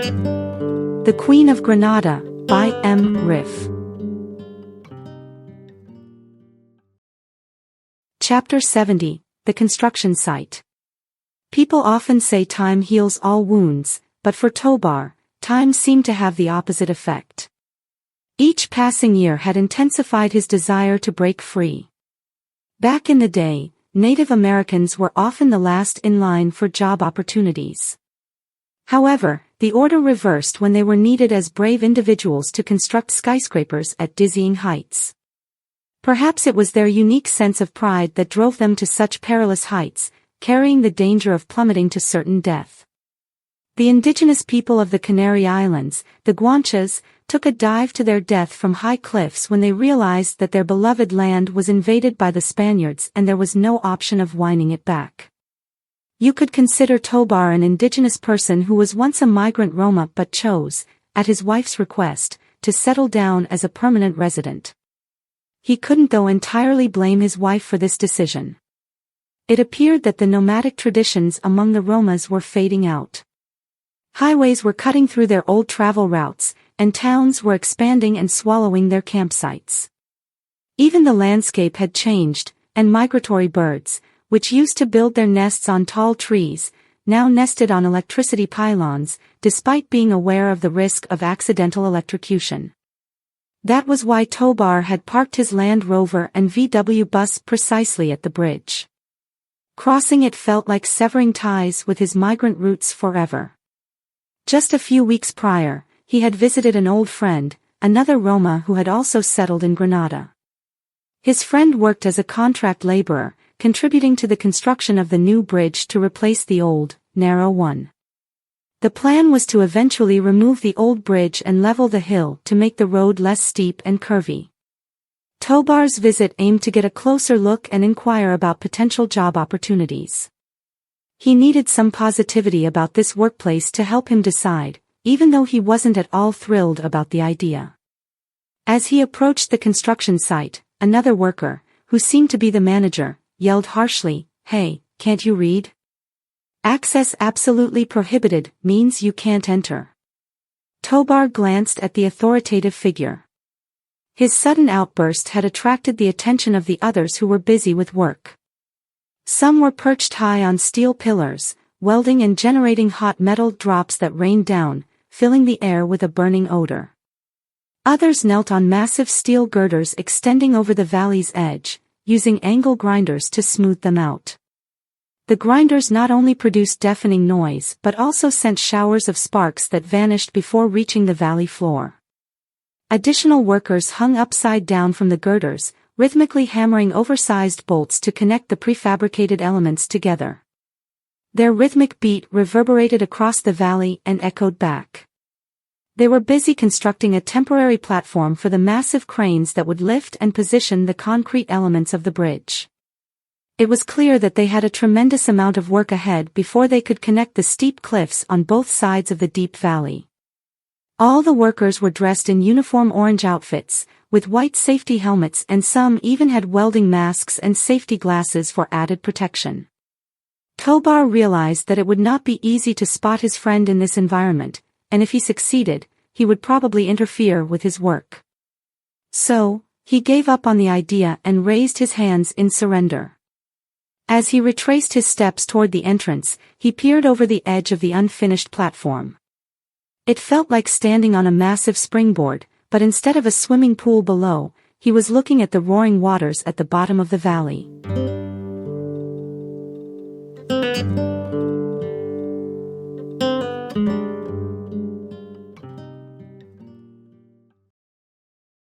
The Queen of Granada, by M. Riff. Chapter 70, The Construction Site. People often say time heals all wounds, but for Tobar, time seemed to have the opposite effect. Each passing year had intensified his desire to break free. Back in the day, Native Americans were often the last in line for job opportunities. However, the order reversed when they were needed as brave individuals to construct skyscrapers at dizzying heights. Perhaps it was their unique sense of pride that drove them to such perilous heights, carrying the danger of plummeting to certain death. The indigenous people of the Canary Islands, the Guanches, took a dive to their death from high cliffs when they realized that their beloved land was invaded by the Spaniards and there was no option of winning it back. You could consider Tobar an indigenous person who was once a migrant Roma but chose, at his wife's request, to settle down as a permanent resident. He couldn't though entirely blame his wife for this decision. It appeared that the nomadic traditions among the Romas were fading out. Highways were cutting through their old travel routes, and towns were expanding and swallowing their campsites. Even the landscape had changed, and migratory birds, which used to build their nests on tall trees, now nested on electricity pylons, despite being aware of the risk of accidental electrocution. That was why Tobar had parked his Land Rover and VW bus precisely at the bridge. Crossing it felt like severing ties with his migrant roots forever. Just a few weeks prior, he had visited an old friend, another Roma who had also settled in Granada. His friend worked as a contract laborer, contributing to the construction of the new bridge to replace the old, narrow one. The plan was to eventually remove the old bridge and level the hill to make the road less steep and curvy. Tobar's visit aimed to get a closer look and inquire about potential job opportunities. He needed some positivity about this workplace to help him decide, even though he wasn't at all thrilled about the idea. As he approached the construction site, another worker, who seemed to be the manager, yelled harshly, "Hey, can't you read? Access absolutely prohibited means you can't enter." Tobar glanced at the authoritative figure. His sudden outburst had attracted the attention of the others who were busy with work. Some were perched high on steel pillars, welding and generating hot metal drops that rained down, filling the air with a burning odor. Others knelt on massive steel girders extending over the valley's edge, using angle grinders to smooth them out. The grinders not only produced deafening noise but also sent showers of sparks that vanished before reaching the valley floor. Additional workers hung upside down from the girders, rhythmically hammering oversized bolts to connect the prefabricated elements together. Their rhythmic beat reverberated across the valley and echoed back. They were busy constructing a temporary platform for the massive cranes that would lift and position the concrete elements of the bridge. It was clear that they had a tremendous amount of work ahead before they could connect the steep cliffs on both sides of the deep valley. All the workers were dressed in uniform orange outfits, with white safety helmets, and some even had welding masks and safety glasses for added protection. Tobar realized that it would not be easy to spot his friend in this environment, and if he succeeded, he would probably interfere with his work. So, he gave up on the idea and raised his hands in surrender. As he retraced his steps toward the entrance, he peered over the edge of the unfinished platform. It felt like standing on a massive springboard, but instead of a swimming pool below, he was looking at the roaring waters at the bottom of the valley.